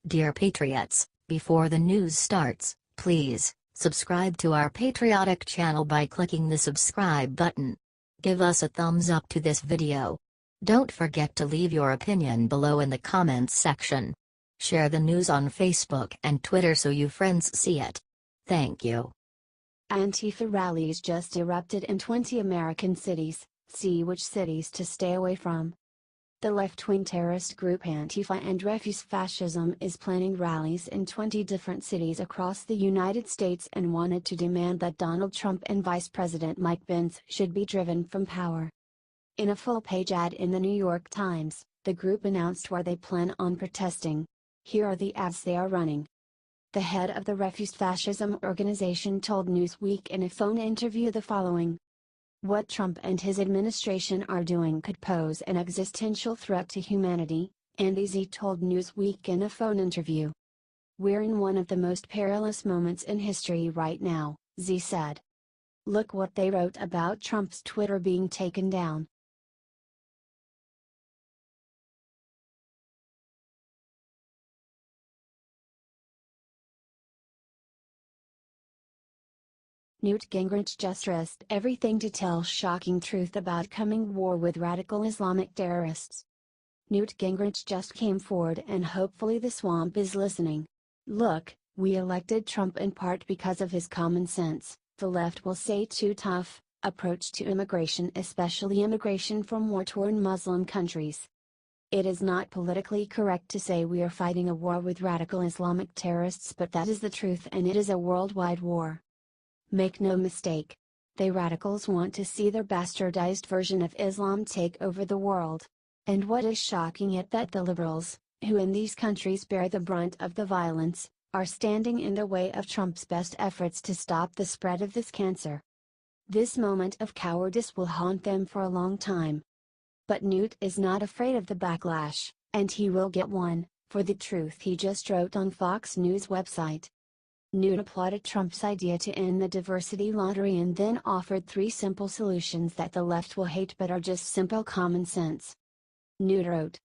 Dear Patriots, before the news starts, please subscribe to our patriotic channel by clicking the subscribe button. Give us a thumbs up to this video. Don't forget to leave your opinion below in the comments section. Share the news on Facebook and Twitter so your friends see it. Thank you. Antifa rallies just erupted in 20 American cities. See which cities to stay away from. The left-wing terrorist group Antifa and Refuse Fascism is planning rallies in 20 different cities across the United States and wanted to demand that Donald Trump and Vice President Mike Pence should be driven from power. In a full-page ad in the New York Times, the group announced where they plan on protesting. Here are the ads they are running. The head of the Refuse Fascism organization told Newsweek in a phone interview the following. What Trump and his administration are doing could pose an existential threat to humanity, Andy Z told Newsweek in a phone interview. We're in one of the most perilous moments in history right now, Z said. Look what they wrote about Trump's Twitter being taken down. Newt Gingrich just risked everything to tell shocking truth about coming war with radical Islamic terrorists. Newt Gingrich just came forward and hopefully the swamp is listening. Look, we elected Trump in part because of his common sense, the left will say too tough, approach to immigration, especially immigration from war-torn Muslim countries. It is not politically correct to say we are fighting a war with radical Islamic terrorists, but that is the truth, and it is a worldwide war. Make no mistake. They radicals want to see their bastardized version of Islam take over the world. And what is shocking is that the liberals, who in these countries bear the brunt of the violence, are standing in the way of Trump's best efforts to stop the spread of this cancer. This moment of cowardice will haunt them for a long time. But Newt is not afraid of the backlash, and he will get one, for the truth he just wrote on Fox News website. Newt applauded Trump's idea to end the diversity lottery and then offered 3 simple solutions that the left will hate but are just simple common sense. Newt wrote.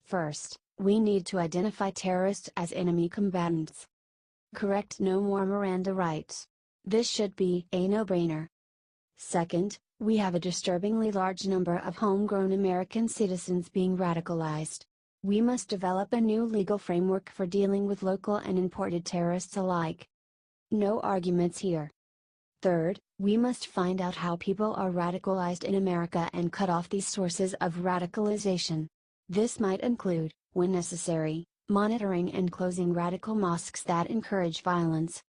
First, we need to identify terrorists as enemy combatants. Correct, no more Miranda rights. This should be a no-brainer. Second, we have a disturbingly large number of homegrown American citizens being radicalized. We must develop a new legal framework for dealing with local and imported terrorists alike. No arguments here. Third, we must find out how people are radicalized in America and cut off these sources of radicalization. This might include, when necessary, monitoring and closing radical mosques that encourage violence.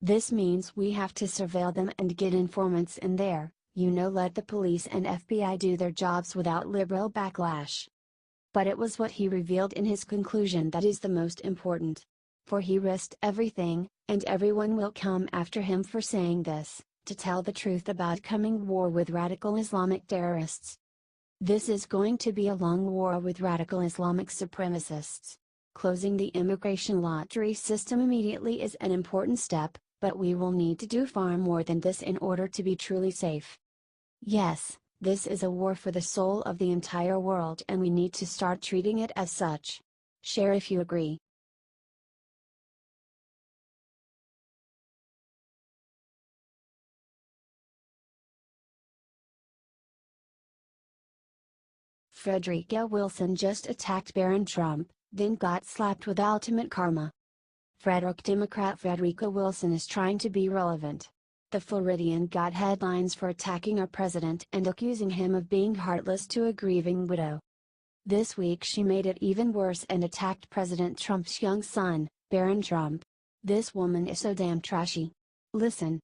This means we have to surveil them and get informants in there, let the police and FBI do their jobs without liberal backlash. But it was what he revealed in his conclusion that is the most important. For he risked everything, and everyone will come after him for saying this, to tell the truth about coming war with radical Islamic terrorists. This is going to be a long war with radical Islamic supremacists. Closing the immigration lottery system immediately is an important step, but we will need to do far more than this in order to be truly safe. Yes, this is a war for the soul of the entire world and we need to start treating it as such. Share if you agree. Frederica Wilson just attacked Barron Trump, then got slapped with ultimate karma. Democrat Frederica Wilson is trying to be relevant. The Floridian got headlines for attacking our president and accusing him of being heartless to a grieving widow. This week she made it even worse and attacked President Trump's young son, Barron Trump. This woman is so damn trashy. Listen.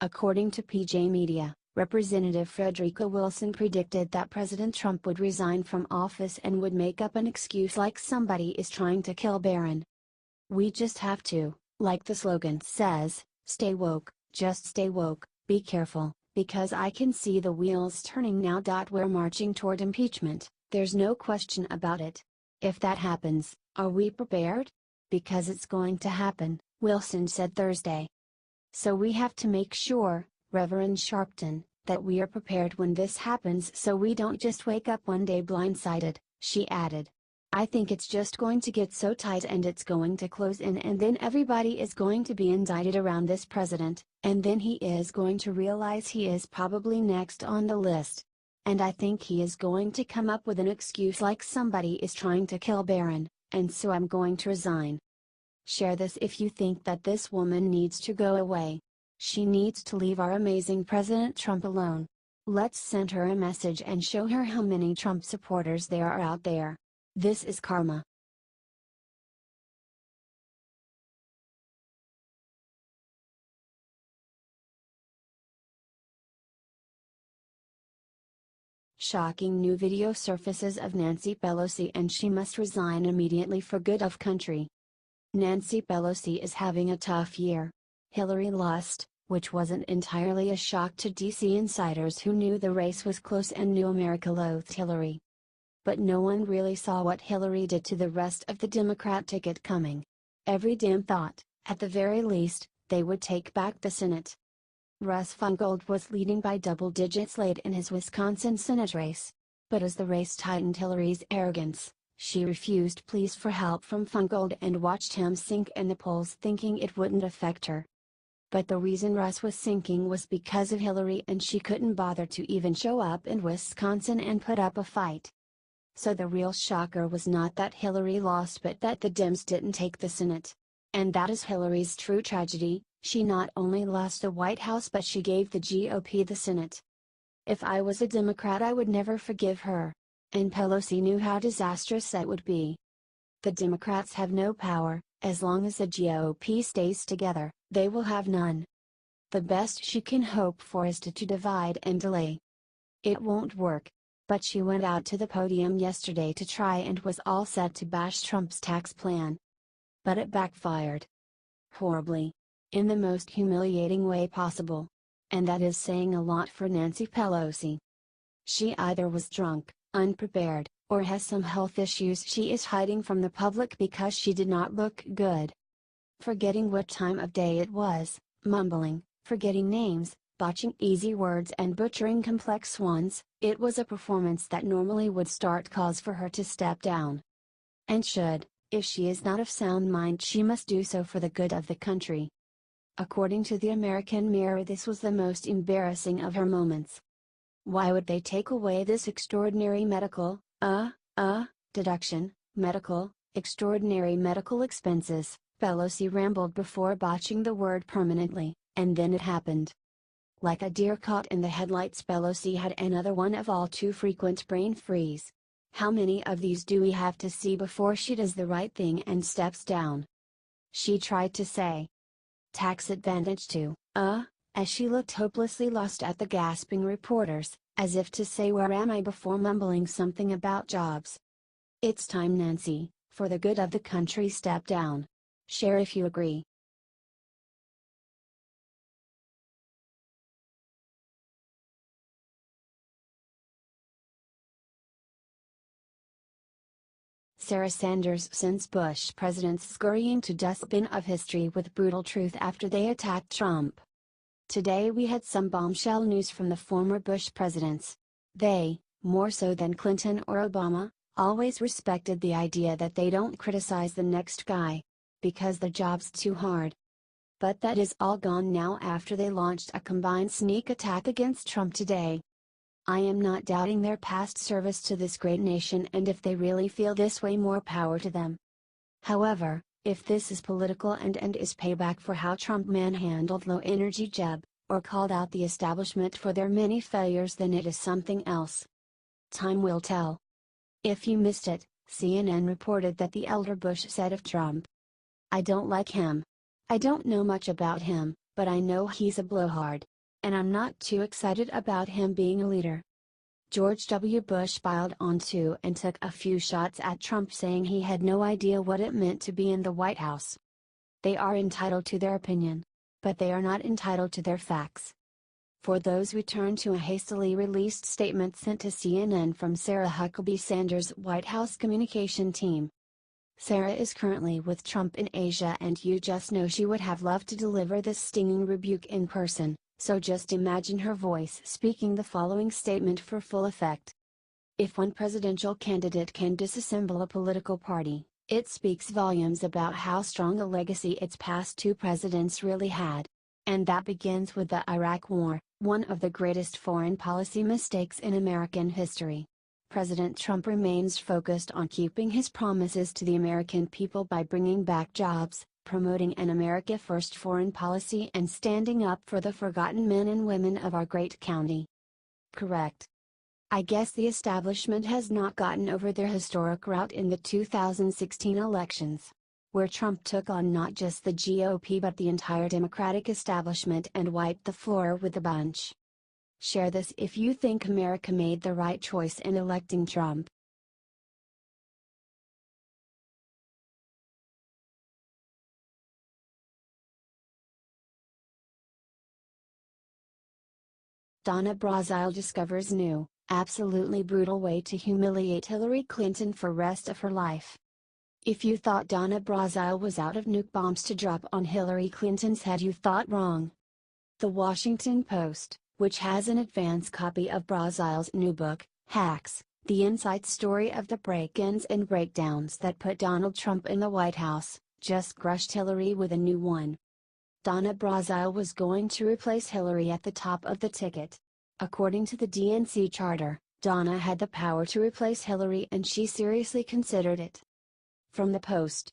According to PJ Media, Representative Frederica Wilson predicted that President Trump would resign from office and would make up an excuse like somebody is trying to kill Barron. We just have to, like the slogan says, stay woke. Just stay woke, be careful, because I can see the wheels turning now. We're marching toward impeachment, there's no question about it. If that happens, are we prepared? Because it's going to happen, Wilson said Thursday. So we have to make sure, Reverend Sharpton, that we are prepared when this happens so we don't just wake up one day blindsided, she added. I think it's just going to get so tight and it's going to close in, and then everybody is going to be indicted around this president, and then he is going to realize he is probably next on the list. And I think he is going to come up with an excuse like somebody is trying to kill Barron, and so I'm going to resign. Share this if you think that this woman needs to go away. She needs to leave our amazing President Trump alone. Let's send her a message and show her how many Trump supporters there are out there. This is karma. Shocking new video surfaces of Nancy Pelosi and she must resign immediately for good of country. Nancy Pelosi is having a tough year. Hillary lost, which wasn't entirely a shock to DC insiders who knew the race was close and knew America loathed Hillary. But no one really saw what Hillary did to the rest of the Democrat ticket coming. Every damn thought, at the very least, they would take back the Senate. Russ Feingold was leading by double digits late in his Wisconsin Senate race. But as the race tightened Hillary's arrogance, she refused pleas for help from Feingold and watched him sink in the polls thinking it wouldn't affect her. But the reason Russ was sinking was because of Hillary, and she couldn't bother to even show up in Wisconsin and put up a fight. So the real shocker was not that Hillary lost but that the Dems didn't take the Senate. And that is Hillary's true tragedy. She not only lost the White House but she gave the GOP the Senate. If I was a Democrat I would never forgive her. And Pelosi knew how disastrous that would be. The Democrats have no power. As long as the GOP stays together, they will have none. The best she can hope for is to divide and delay. It won't work. But she went out to the podium yesterday to try and was all set to bash Trump's tax plan. But it backfired. Horribly. In the most humiliating way possible. And that is saying a lot for Nancy Pelosi. She either was drunk, unprepared, or has some health issues she is hiding from the public because she did not look good. Forgetting what time of day it was, mumbling, forgetting names, botching easy words and butchering complex ones, it was a performance that normally would start cause for her to step down. And should, if she is not of sound mind, she must do so for the good of the country. According to the American Mirror, this was the most embarrassing of her moments. Why would they take away this extraordinary medical, deduction, extraordinary medical expenses? Pelosi rambled before botching the word permanently, and then it happened. Like a deer caught in the headlights, Pelosi had another one of all too frequent brain freeze. How many of these do we have to see before she does the right thing and steps down? She tried to say tax advantage to, as she looked hopelessly lost at the gasping reporters, as if to say where am I before mumbling something about jobs. It's time, Nancy, for the good of the country, step down. Share if you agree. Sarah Sanders sends Bush presidents scurrying to dustbin of history with brutal truth after they attacked Trump. Today we had some bombshell news from the former Bush presidents. They, more so than Clinton or Obama, always respected the idea that they don't criticize the next guy, because the job's too hard. But that is all gone now after they launched a combined sneak attack against Trump today. I am not doubting their past service to this great nation, and if they really feel this way, more power to them. However, if this is political and is payback for how Trump manhandled low-energy Jeb, or called out the establishment for their many failures, then it is something else. Time will tell. If you missed it, CNN reported that the elder Bush said of Trump, "I don't like him. I don't know much about him, but I know he's a blowhard. And I'm not too excited about him being a leader." George W. Bush piled on too and took a few shots at Trump, saying he had no idea what it meant to be in the White House. They are entitled to their opinion, but they are not entitled to their facts. For those who turn to a hastily released statement sent to CNN from Sarah Huckabee Sanders' White House communication team. Sarah is currently with Trump in Asia, and you just know she would have loved to deliver this stinging rebuke in person. So just imagine her voice speaking the following statement for full effect. If one presidential candidate can disassemble a political party, it speaks volumes about how strong a legacy its past two presidents really had. And that begins with the Iraq War, one of the greatest foreign policy mistakes in American history. President Trump remains focused on keeping his promises to the American people by bringing back jobs, promoting an America First foreign policy and standing up for the forgotten men and women of our great county. Correct. I guess the establishment has not gotten over their historic rout in the 2016 elections, where Trump took on not just the GOP but the entire Democratic establishment and wiped the floor with a bunch. Share this if you think America made the right choice in electing Trump. Donna Brazile discovers new, absolutely brutal way to humiliate Hillary Clinton for rest of her life. If you thought Donna Brazile was out of nuke bombs to drop on Hillary Clinton's head, you thought wrong. The Washington Post, which has an advance copy of Brazile's new book, Hacks, the inside story of the break-ins and breakdowns that put Donald Trump in the White House, just crushed Hillary with a new one. Donna Brazile was going to replace Hillary at the top of the ticket. According to the DNC charter, Donna had the power to replace Hillary and she seriously considered it. From the Post.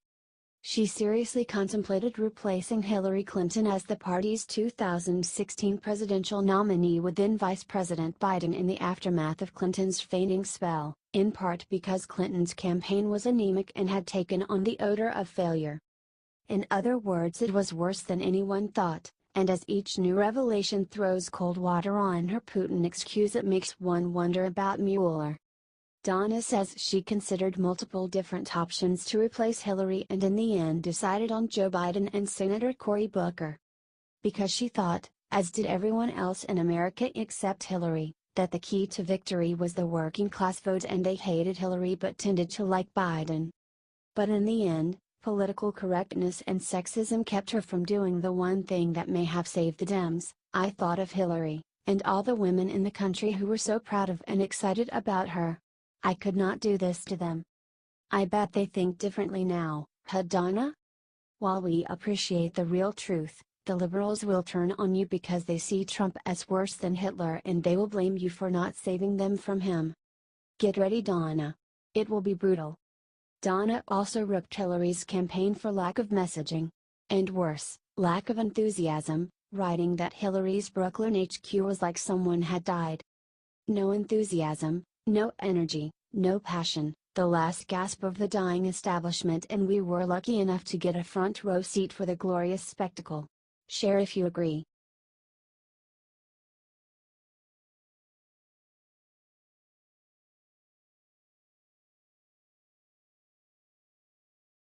She seriously contemplated replacing Hillary Clinton as the party's 2016 presidential nominee with then Vice President Biden in the aftermath of Clinton's fainting spell, in part because Clinton's campaign was anemic and had taken on the odor of failure. In other words, it was worse than anyone thought, and as each new revelation throws cold water on her Putin excuse, it makes one wonder about Mueller. Donna says she considered multiple different options to replace Hillary and in the end decided on Joe Biden and Senator Cory Booker. Because she thought, as did everyone else in America except Hillary, that the key to victory was the working class vote and they hated Hillary but tended to like Biden. But in the end, political correctness and sexism kept her from doing the one thing that may have saved the Dems. I thought of Hillary, and all the women in the country who were so proud of and excited about her. I could not do this to them. I bet they think differently now, huh, Donna? While we appreciate the real truth, the liberals will turn on you because they see Trump as worse than Hitler and they will blame you for not saving them from him. Get ready, Donna. It will be brutal. Donna also ripped Hillary's campaign for lack of messaging. And worse, lack of enthusiasm, writing that Hillary's Brooklyn HQ was like someone had died. No enthusiasm, no energy, no passion, the last gasp of the dying establishment, and we were lucky enough to get a front row seat for the glorious spectacle. Share if you agree.